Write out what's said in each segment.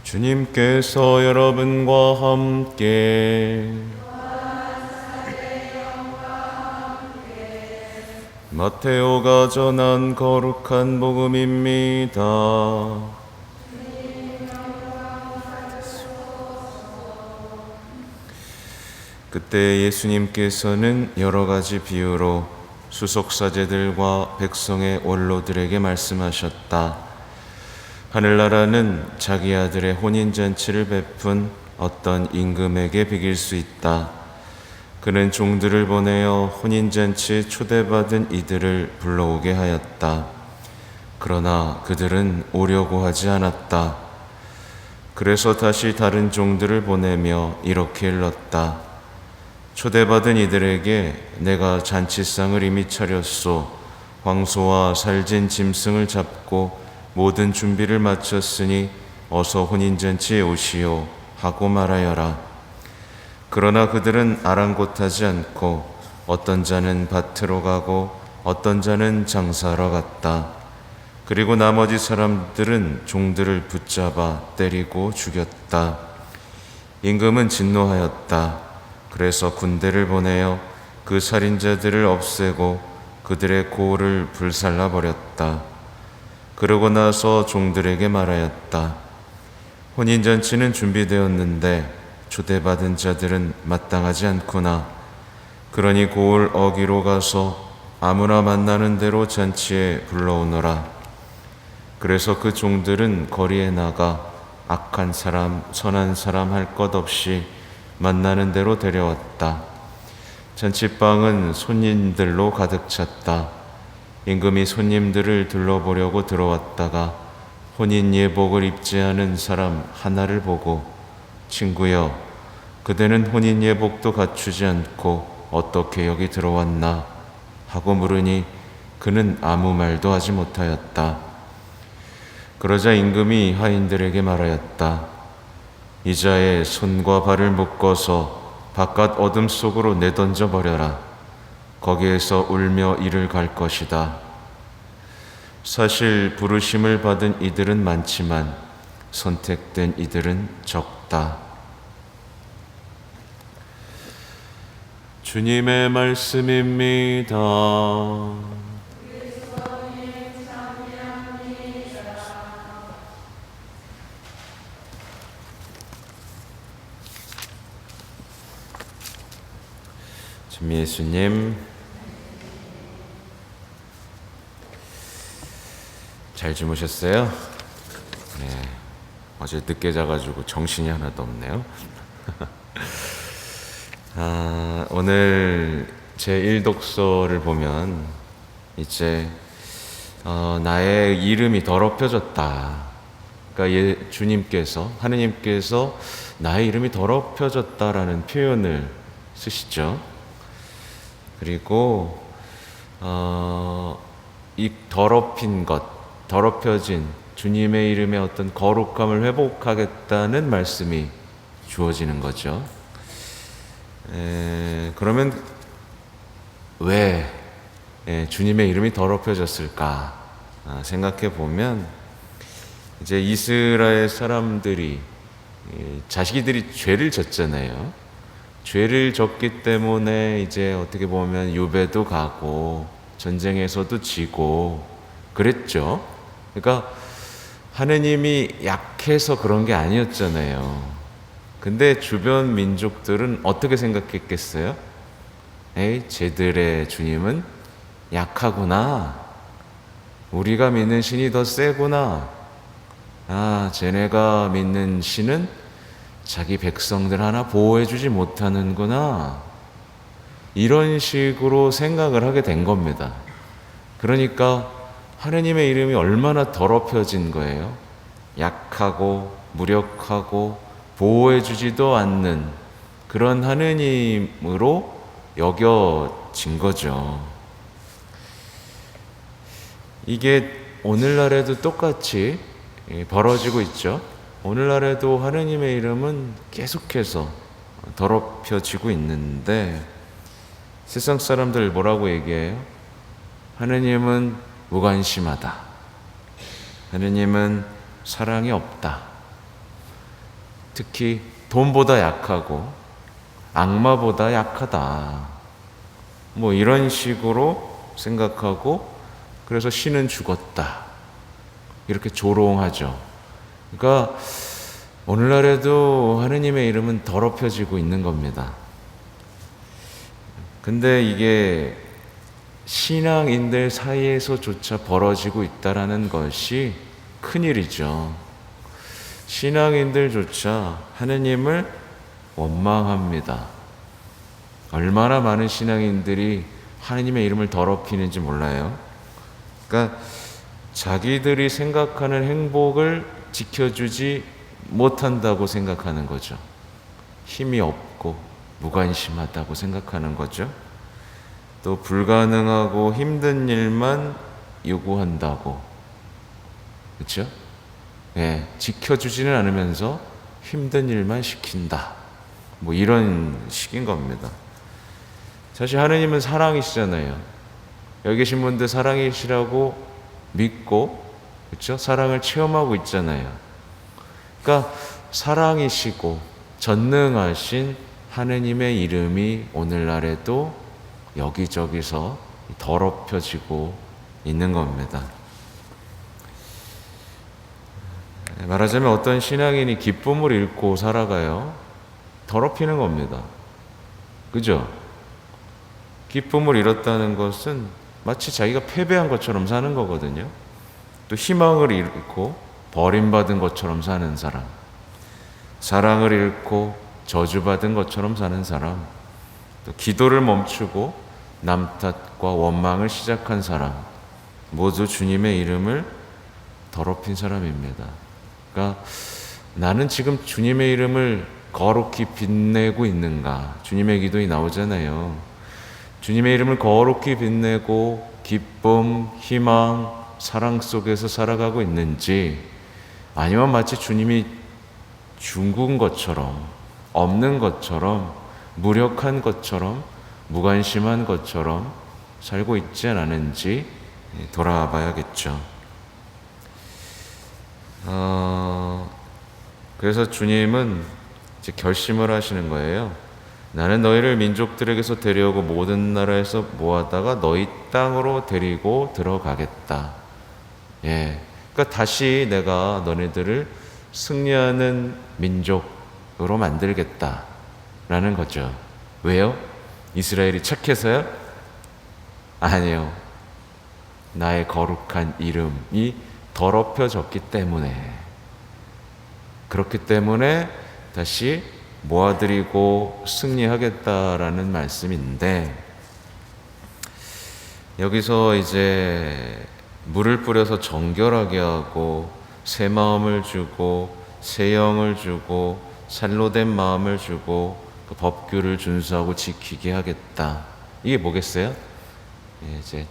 주님께서 여러분과 함께 마테오가 전한 거룩한 복음입니다. 그때 예수님께서는 여러 가지 비유로 수속사제들과 백성의 원로들에게 말씀하셨다. 하늘나라는 자기 아들의 혼인잔치를 베푼 어떤 임금에게 비길 수 있다. 그는 종들을 보내어 혼인잔치에 초대받은 이들을 불러오게 하였다. 그러나 그들은 오려고 하지 않았다. 그래서 다시 다른 종들을 보내며 이렇게 일렀다. 초대받은 이들에게 내가 잔치상을 이미 차렸소. 황소와 살진 짐승을 잡고 모든 준비를 마쳤으니 어서 혼인잔치에 오시오 하고 말하여라. 그러나 그들은 아랑곳하지 않고 어떤 자는 밭으로 가고 어떤 자는 장사하러 갔다. 그리고 나머지 사람들은 종들을 붙잡아 때리고 죽였다. 임금은 진노하였다. 그래서 군대를 보내어 그 살인자들을 없애고 그들의 고을을 불살라 버렸다. 그러고 나서 종들에게 말하였다. 혼인잔치는 준비되었는데 초대받은 자들은 마땅하지 않구나. 그러니 고을 어기로 가서 아무나 만나는 대로 잔치에 불러오너라. 그래서 그 종들은 거리에 나가 악한 사람, 선한 사람 할 것 없이 만나는 대로 데려왔다. 잔치방은 손님들로 가득 찼다. 임금이 손님들을 둘러보려고 들어왔다가 혼인 예복을 입지 않은 사람 하나를 보고 친구여, 그대는 혼인 예복도 갖추지 않고 어떻게 여기 들어왔나 하고 물으니 그는 아무 말도 하지 못하였다. 그러자 임금이 하인들에게 말하였다. 이자의 손과 발을 묶어서 바깥 어둠 속으로 내던져 버려라. 거기에서 울며 이를 갈 것이다. 사실 부르심을 받은 이들은 많지만 선택된 이들은 적다. 주님의 말씀입니다. 참 예수님, 잘 주무셨어요? 네, 어제 늦게 자가지고 정신이 하나도 없네요. 오늘 제 1독서를 보면 이제 나의 이름이 더럽혀졌다. 그러니까 주님께서, 하느님께서 나의 이름이 더럽혀졌다라는 표현을 쓰시죠. 그리고 이 더럽힌 것, 더럽혀진 주님의 이름의 어떤 거룩함을 회복하겠다는 말씀이 주어지는 거죠. 그러면 왜 주님의 이름이 더럽혀졌을까 생각해 보면, 이제 이스라엘 사람들이 자기들이 죄를 졌잖아요. 죄를 졌기 때문에 이제 어떻게 보면 유배도 가고 전쟁에서도 지고 그랬죠. 그러니까 하느님이 약해서 그런 게 아니었잖아요. 근데 주변 민족들은 어떻게 생각했겠어요? 에이, 쟤들의 주님은 약하구나. 우리가 믿는 신이 더 세구나. 쟤네가 믿는 신은 자기 백성들 하나 보호해주지 못하는구나. 이런 식으로 생각을 하게 된 겁니다. 그러니까 하느님의 이름이 얼마나 더럽혀진 거예요. 약하고 무력하고 보호해주지도 않는 그런 하느님으로 여겨진 거죠. 이게 오늘날에도 똑같이 벌어지고 있죠. 오늘날에도 하느님의 이름은 계속해서 더럽혀지고 있는데, 세상 사람들 뭐라고 얘기해요? 하느님은 무관심하다. 하느님은 사랑이 없다. 특히 돈보다 약하고 악마보다 약하다. 뭐 이런 식으로 생각하고 그래서 신은 죽었다. 이렇게 조롱하죠. 그러니까 오늘날에도 하느님의 이름은 더럽혀지고 있는 겁니다. 근데 이게 신앙인들 사이에서조차 벌어지고 있다라는 것이 큰일이죠. 신앙인들조차 하느님을 원망합니다. 얼마나 많은 신앙인들이 하느님의 이름을 더럽히는지 몰라요. 그러니까 자기들이 생각하는 행복을 지켜주지 못한다고 생각하는 거죠. 힘이 없고 무관심하다고 생각하는 거죠. 또 불가능하고 힘든 일만 요구한다고. 그렇죠? 예, 지켜주지는 않으면서 힘든 일만 시킨다. 뭐 이런 식인 겁니다. 사실 하느님은 사랑이시잖아요. 여기 계신 분들 사랑이시라고 믿고, 그렇죠? 사랑을 체험하고 있잖아요. 그러니까 사랑이시고 전능하신 하느님의 이름이 오늘날에도 여기저기서 더럽혀지고 있는 겁니다. 말하자면 어떤 신앙인이 기쁨을 잃고 살아가요. 더럽히는 겁니다. 그죠? 기쁨을 잃었다는 것은 마치 자기가 패배한 것처럼 사는 거거든요. 또 희망을 잃고 버림받은 것처럼 사는 사람, 사랑을 잃고 저주받은 것처럼 사는 사람, 또 기도를 멈추고 남 탓과 원망을 시작한 사람, 모두 주님의 이름을 더럽힌 사람입니다. 그러니까 나는 지금 주님의 이름을 거룩히 빛내고 있는가? 주님의 기도에 나오잖아요. 주님의 이름을 거룩히 빛내고 기쁨, 희망, 사랑 속에서 살아가고 있는지, 아니면 마치 주님이 죽은 것처럼, 없는 것처럼, 무력한 것처럼, 무관심한 것처럼 살고 있지 않았는지 돌아봐야겠죠. 그래서 주님은 이제 결심을 하시는 거예요. 나는 너희를 민족들에게서 데려오고 모든 나라에서 모아다가 너희 땅으로 데리고 들어가겠다. 예, 그러니까 다시 내가 너네들을 승리하는 민족으로 만들겠다라는 거죠. 왜요? 이스라엘이 착해서요? 아니요. 나의 거룩한 이름이 더럽혀졌기 때문에. 그렇기 때문에 다시 모아드리고 승리하겠다라는 말씀인데, 여기서 이제 물을 뿌려서 정결하게 하고 새 마음을 주고 새 영을 주고 살로 된 마음을 주고 그 법규를 준수하고 지키게 하겠다. 이게 뭐겠어요? 이제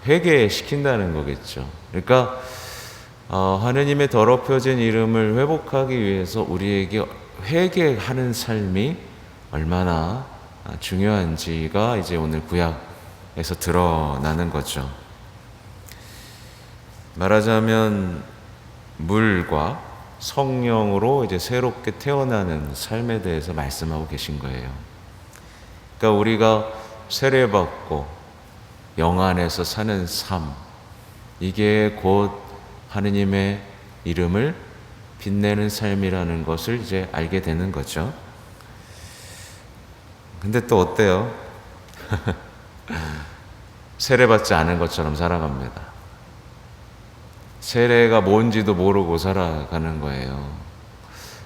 회개시킨다는 거겠죠. 그러니까 하느님의 더럽혀진 이름을 회복하기 위해서 우리에게 회개하는 삶이 얼마나 중요한지가 이제 오늘 구약에서 드러나는 거죠. 말하자면 물과 성령으로 이제 새롭게 태어나는 삶에 대해서 말씀하고 계신 거예요. 그러니까 우리가 세례받고 영 안에서 사는 삶, 이게 곧 하느님의 이름을 빛내는 삶이라는 것을 이제 알게 되는 거죠. 근데 또 어때요? 세례받지 않은 것처럼 살아갑니다. 세례가 뭔지도 모르고 살아가는 거예요.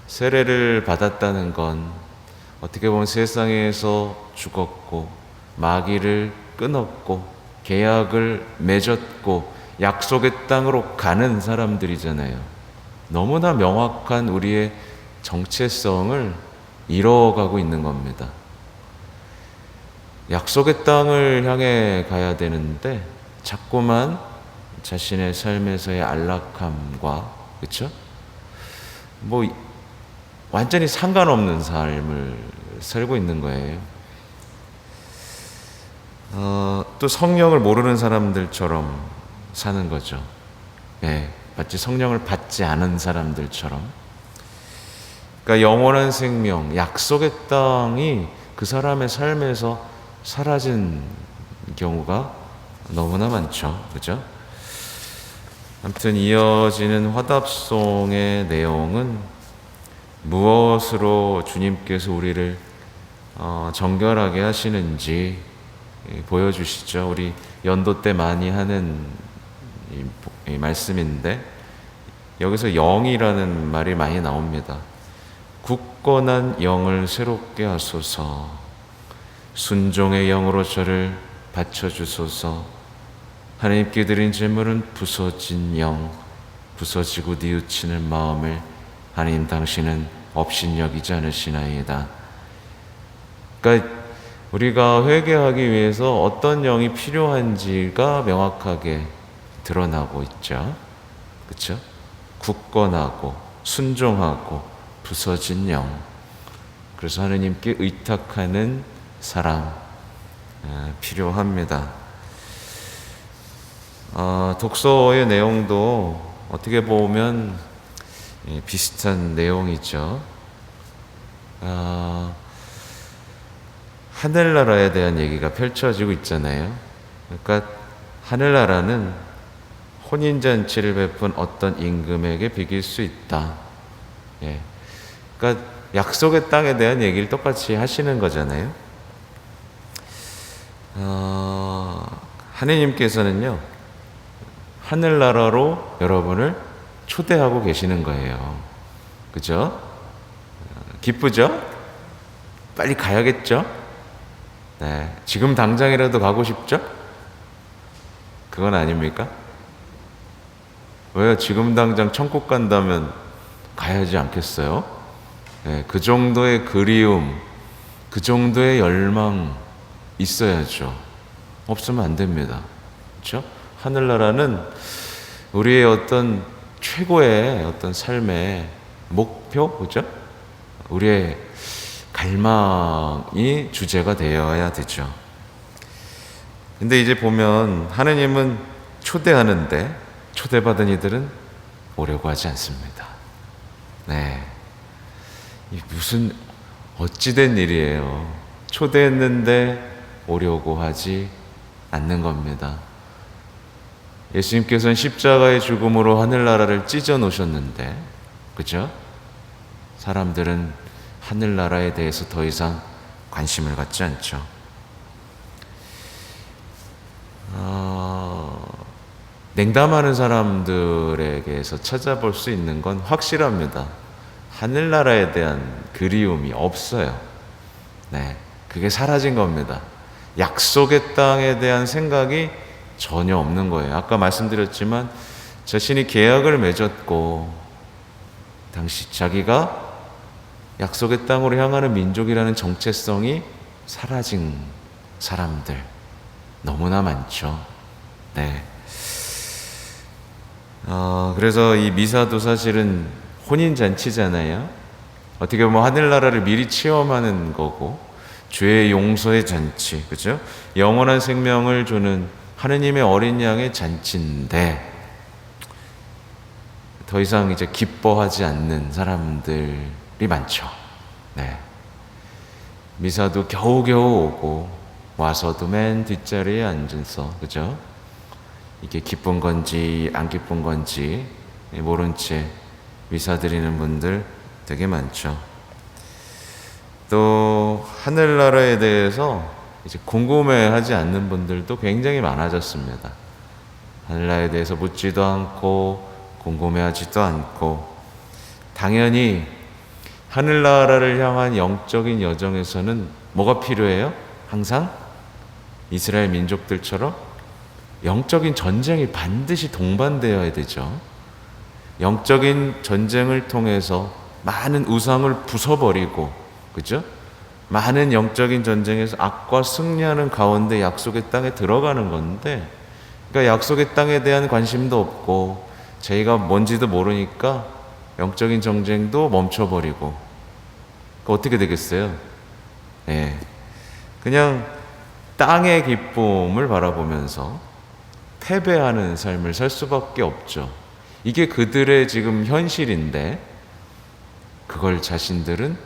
세례를 받았다는 건 어떻게 보면 세상에서 죽었고 마귀를 끊었고 계약을 맺었고 약속의 땅으로 가는 사람들이잖아요. 너무나 명확한 우리의 정체성을 잃어가고 있는 겁니다. 약속의 땅을 향해 가야 되는데 자꾸만 자신의 삶에서의 안락함과, 그렇죠? 뭐 완전히 상관없는 삶을 살고 있는 거예요. 또 성령을 모르는 사람들처럼 사는 거죠. 예, 마치 성령을 받지 않은 사람들처럼. 그러니까 영원한 생명, 약속의 땅이 그 사람의 삶에서 사라진 경우가 너무나 많죠. 그죠? 아무튼 이어지는 화답송의 내용은 무엇으로 주님께서 우리를 정결하게 하시는지 보여주시죠. 우리 연도 때 많이 하는 이 말씀인데 여기서 영이라는 말이 많이 나옵니다. 굳건한 영을 새롭게 하소서, 순종의 영으로 저를 받쳐주소서. 하나님께 드린 제물은 부서진 영, 부서지고 뉘우치는 마음을 하나님 당신은 업신여기지 않으시나이다. 그러니까 우리가 회개하기 위해서 어떤 영이 필요한지가 명확하게 드러나고 있죠. 그렇죠? 굳건하고 순종하고 부서진 영. 그래서 하나님께 의탁하는 사람 필요합니다. 독서의 내용도 어떻게 보면 비슷한 내용이죠. 하늘나라에 대한 얘기가 펼쳐지고 있잖아요. 그러니까 하늘나라는 혼인잔치를 베푼 어떤 임금에게 비길 수 있다. 그러니까 약속의 땅에 대한 얘기를 똑같이 하시는 거잖아요. 하느님께서는요, 하늘나라로 여러분을 초대하고 계시는 거예요. 그죠? 기쁘죠? 빨리 가야겠죠? 네. 지금 당장이라도 가고 싶죠? 그건 아닙니까? 왜요? 지금 당장 천국 간다면 가야지 않겠어요? 네. 그 정도의 그리움, 그 정도의 열망 있어야죠. 없으면 안 됩니다. 그렇죠? 하늘나라는 우리의 어떤 최고의 어떤 삶의 목표, 그죠? 우리의 갈망이 주제가 되어야 되죠. 근데 이제 보면 하느님은 초대하는데 초대받은 이들은 오려고 하지 않습니다. 네. 이 무슨 어찌된 일이에요. 초대했는데 오려고 하지 않는 겁니다. 예수님께서는 십자가의 죽음으로 하늘나라를 찢어 놓으셨는데, 그죠? 사람들은 하늘나라에 대해서 더 이상 관심을 갖지 않죠. 냉담하는 사람들에게서 찾아볼 수 있는 건 확실합니다. 하늘나라에 대한 그리움이 없어요. 네, 그게 사라진 겁니다. 약속의 땅에 대한 생각이 전혀 없는 거예요. 아까 말씀드렸지만 자신이 계약을 맺었고 당시 자기가 약속의 땅으로 향하는 민족이라는 정체성이 사라진 사람들 너무나 많죠. 네. 그래서 이 미사도 사실은 혼인잔치잖아요. 어떻게 보면 하늘나라를 미리 체험하는 거고 죄의 용서의 잔치, 그죠? 영원한 생명을 주는 하느님의 어린 양의 잔치인데 더 이상 이제 기뻐하지 않는 사람들이 많죠. 네. 미사도 겨우겨우 오고 와서도 맨 뒷자리에 앉아서, 그죠? 이게 기쁜 건지 안 기쁜 건지 모른 채 미사 드리는 분들 되게 많죠. 또 하늘나라에 대해서 이제 궁금해하지 않는 분들도 굉장히 많아졌습니다. 하늘나라에 대해서 묻지도 않고 궁금해하지도 않고, 당연히 하늘나라를 향한 영적인 여정에서는 뭐가 필요해요? 항상 이스라엘 민족들처럼 영적인 전쟁이 반드시 동반되어야 되죠. 영적인 전쟁을 통해서 많은 우상을 부숴버리고, 그죠? 많은 영적인 전쟁에서 악과 승리하는 가운데 약속의 땅에 들어가는 건데, 그러니까 약속의 땅에 대한 관심도 없고 자기가 뭔지도 모르니까 영적인 전쟁도 멈춰버리고, 그러니까 어떻게 되겠어요? 네. 그냥 땅의 기쁨을 바라보면서 패배하는 삶을 살 수밖에 없죠. 이게 그들의 지금 현실인데, 그걸 자신들은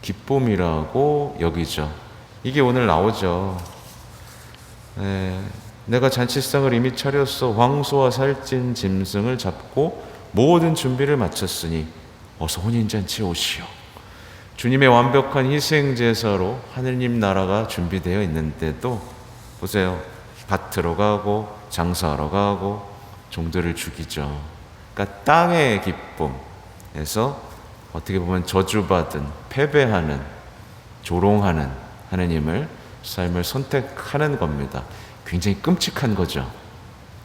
기쁨이라고 여기죠. 이게 오늘 나오죠. 내가 잔치상을 이미 차렸어. 황소와 살찐 짐승을 잡고 모든 준비를 마쳤으니 어서 혼인잔치에 오시오. 주님의 완벽한 희생제사로 하느님 나라가 준비되어 있는데도 보세요. 밭으로 가고 장사하러 가고 종들을 죽이죠. 그러니까 땅의 기쁨에서 어떻게 보면 저주받은, 패배하는, 조롱하는 하느님을 삶을 선택하는 겁니다. 굉장히 끔찍한 거죠.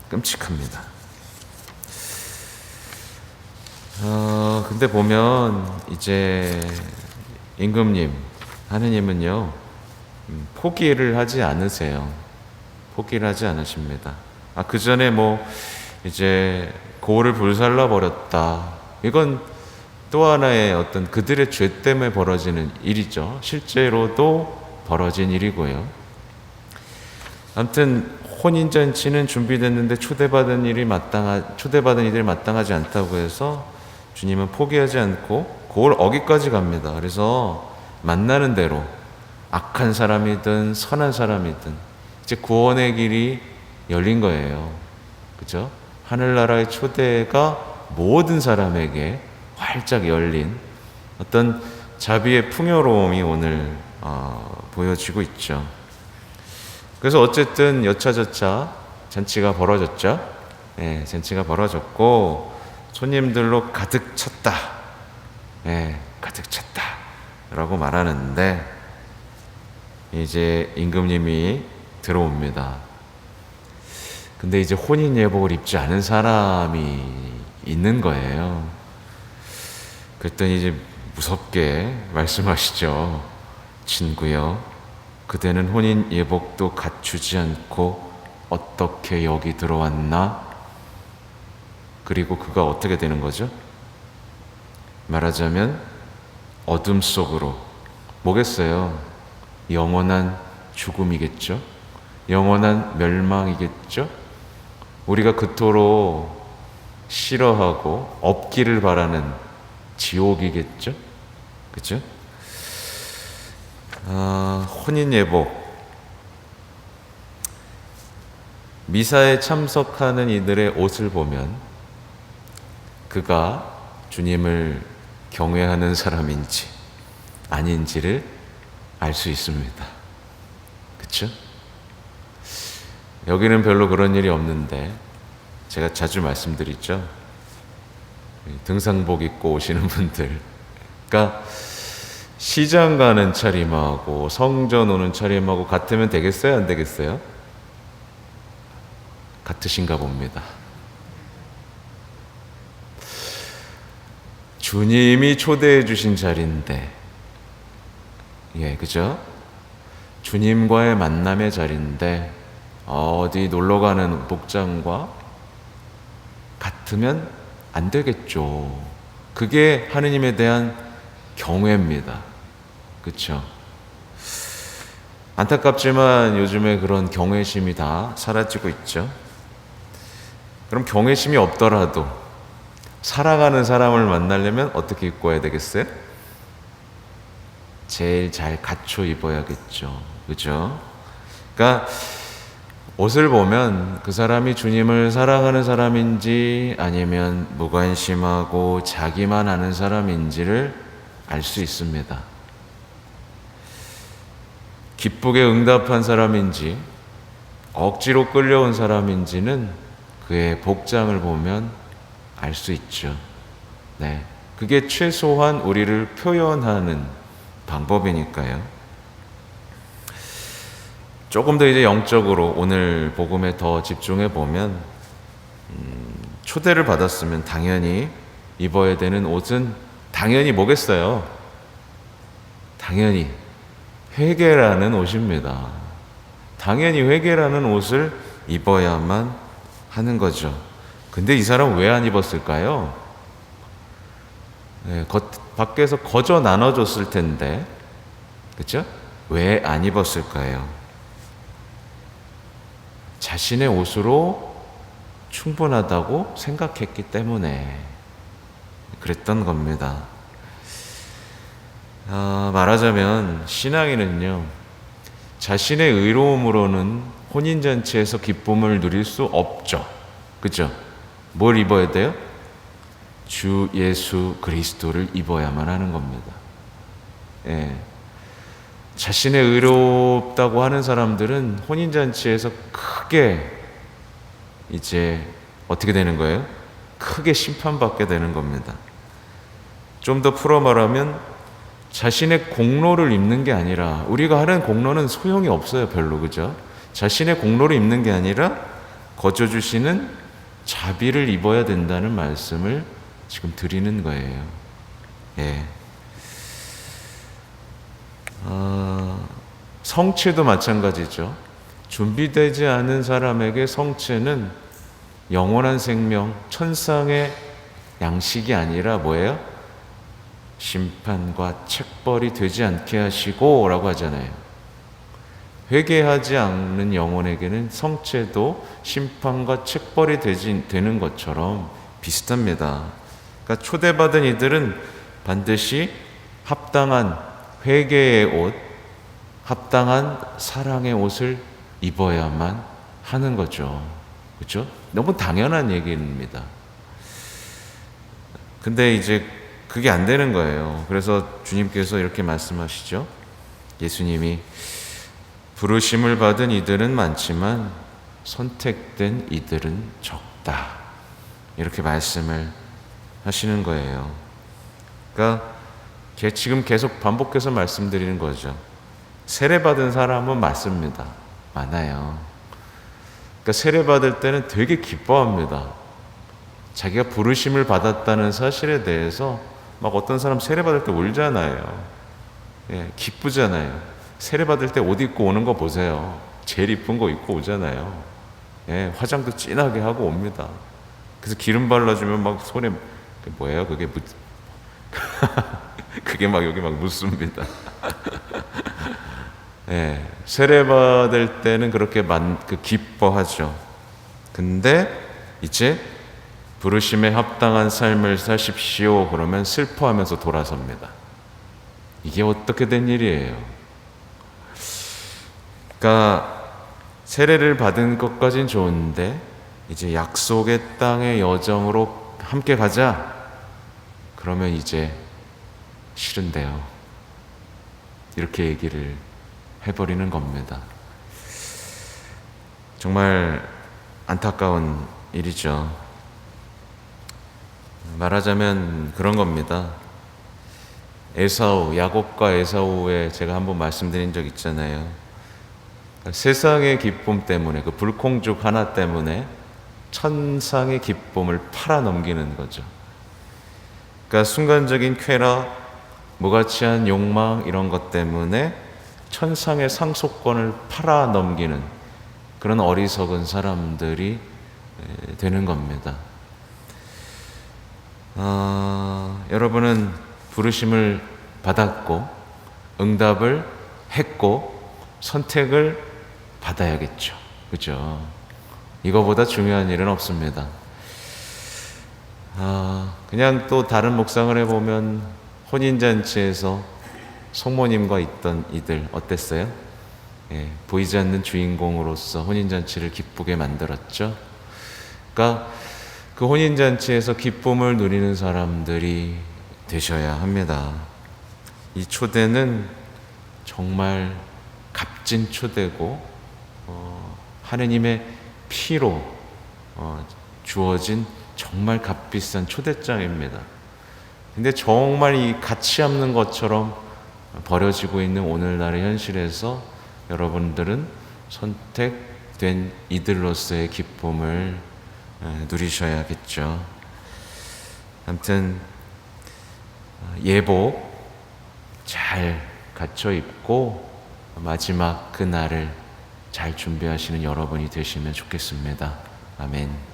끔찍합니다. 근데 보면 이제 임금님, 하느님은요, 포기를 하지 않으세요. 포기를 하지 않으십니다. 그 전에 이제 고을을 불살라 버렸다. 이건 또 하나의 어떤 그들의 죄 때문에 벌어지는 일이죠. 실제로도 벌어진 일이고요. 아무튼 혼인잔치는 준비됐는데 초대받은 이들이 마땅하지 않다고 해서 주님은 포기하지 않고 고을 어기까지 갑니다. 그래서 만나는 대로 악한 사람이든 선한 사람이든 이제 구원의 길이 열린 거예요. 그죠? 하늘나라의 초대가 모든 사람에게 활짝 열린 어떤 자비의 풍요로움이 오늘 보여지고 있죠. 그래서 어쨌든 여차저차 잔치가 벌어졌죠. 잔치가 벌어졌고 손님들로 가득 찼다. 가득 찼다 라고 말하는데 이제 임금님이 들어옵니다. 근데 이제 혼인 예복을 입지 않은 사람이 있는 거예요. 그랬더니 이제 무섭게 말씀하시죠. 친구여, 그대는 혼인 예복도 갖추지 않고 어떻게 여기 들어왔나? 그리고 그가 어떻게 되는 거죠? 말하자면 어둠 속으로, 뭐겠어요? 영원한 죽음이겠죠? 영원한 멸망이겠죠? 우리가 그토록 싫어하고 없기를 바라는 지옥이겠죠? 그죠? 혼인 예복, 미사에 참석하는 이들의 옷을 보면 그가 주님을 경외하는 사람인지 아닌지를 알 수 있습니다. 그쵸? 여기는 별로 그런 일이 없는데 제가 자주 말씀드리죠. 등산복 입고 오시는 분들, 그러니까 시장 가는 차림하고 성전 오는 차림하고 같으면 되겠어요? 안 되겠어요? 같으신가 봅니다. 주님이 초대해 주신 자리인데, 그죠? 주님과의 만남의 자리인데 어디 놀러 가는 복장과 같으면 안 되겠죠. 그게 하느님에 대한 경외입니다. 그렇죠? 안타깝지만 요즘에 그런 경외심이 다 사라지고 있죠. 그럼 경외심이 없더라도 살아가는 사람을 만나려면 어떻게 입고 와야 되겠어요? 제일 잘 갖춰 입어야겠죠. 그죠? 그러니까 옷을 보면 그 사람이 주님을 사랑하는 사람인지 아니면 무관심하고 자기만 아는 사람인지를 알 수 있습니다. 기쁘게 응답한 사람인지 억지로 끌려온 사람인지는 그의 복장을 보면 알 수 있죠. 그게 최소한 우리를 표현하는 방법이니까요. 조금 더 이제 영적으로 오늘 복음에 더 집중해 보면 초대를 받았으면 당연히 입어야 되는 옷은 당연히 뭐겠어요? 당연히 회개라는 옷입니다. 당연히 회개라는 옷을 입어야만 하는 거죠. 근데 이 사람 왜 안 입었을까요? 밖에서 거저 나눠줬을 텐데, 그죠? 왜 안 입었을까요? 자신의 옷으로 충분하다고 생각했기 때문에 그랬던 겁니다. 말하자면 신앙인은요, 자신의 의로움으로는 혼인잔치에서 기쁨을 누릴 수 없죠. 그죠? 뭘 입어야 돼요? 주 예수 그리스도를 입어야만 하는 겁니다. 예. 자신의 의롭다고 하는 사람들은 혼인잔치에서 크게 이제 어떻게 되는 거예요? 크게 심판받게 되는 겁니다. 좀 더 풀어 말하면 자신의 공로를 입는 게 아니라, 우리가 하는 공로는 소용이 없어요, 별로. 그죠? 자신의 공로를 입는 게 아니라 거저 주시는 자비를 입어야 된다는 말씀을 지금 드리는 거예요. 예. 성체도 마찬가지죠. 준비되지 않은 사람에게 성체는 영원한 생명, 천상의 양식이 아니라 뭐예요? 심판과 책벌이 되지 않게 하시고 라고 하잖아요. 회개하지 않는 영혼에게는 성체도 심판과 책벌이 되는 것처럼 비슷합니다. 그러니까 초대받은 이들은 반드시 합당한 회개의 옷, 합당한 사랑의 옷을 입어야만 하는 거죠. 그렇죠? 너무 당연한 얘기입니다. 근데 이제 그게 안 되는 거예요. 그래서 주님께서 이렇게 말씀하시죠. 예수님이 부르심을 받은 이들은 많지만 선택된 이들은 적다. 이렇게 말씀을 하시는 거예요. 그러니까 지금 계속 반복해서 말씀드리는 거죠. 세례받은 사람은 맞습니다. 많아요. 그러니까 세례받을 때는 되게 기뻐합니다. 자기가 부르심을 받았다는 사실에 대해서 막 어떤 사람 세례받을 때 울잖아요. 예, 기쁘잖아요. 세례받을 때 옷 입고 오는 거 보세요. 제일 이쁜 거 입고 오잖아요. 예, 화장도 진하게 하고 옵니다. 그래서 기름 발라주면 막 손에 뭐예요? 그게 그게 막 여기 막 묻습니다. 예, 세례받을 때는 그렇게 기뻐하죠. 근데 이제 부르심에 합당한 삶을 사십시오. 그러면 슬퍼하면서 돌아섭니다. 이게 어떻게 된 일이에요? 그러니까 세례를 받은 것까진 좋은데 이제 약속의 땅의 여정으로 함께 가자. 그러면 이제 싫은데요. 이렇게 얘기를 해버리는 겁니다. 정말 안타까운 일이죠. 말하자면 그런 겁니다. 야곱과 에사우에 제가 한번 말씀드린 적 있잖아요. 세상의 기쁨 때문에, 그 불콩죽 하나 때문에 천상의 기쁨을 팔아넘기는 거죠. 그러니까 순간적인 쾌락, 무가치한 욕망 이런 것 때문에 천상의 상속권을 팔아넘기는 그런 어리석은 사람들이 되는 겁니다. 여러분은 부르심을 받았고 응답을 했고 선택을 받아야겠죠. 그죠? 이거보다 중요한 일은 없습니다. 그냥 또 다른 묵상을 해보면 혼인잔치에서 성모님과 있던 이들 어땠어요? 예, 보이지 않는 주인공으로서 혼인잔치를 기쁘게 만들었죠. 그러니까 그 혼인잔치에서 기쁨을 누리는 사람들이 되셔야 합니다. 이 초대는 정말 값진 초대고 하느님의 피로 주어진 정말 값비싼 초대장입니다. 근데 정말 이 가치 없는 것처럼 버려지고 있는 오늘날의 현실에서 여러분들은 선택된 이들로서의 기쁨을 누리셔야겠죠. 아무튼 예복 잘 갖춰 입고 마지막 그 날을 잘 준비하시는 여러분이 되시면 좋겠습니다. 아멘.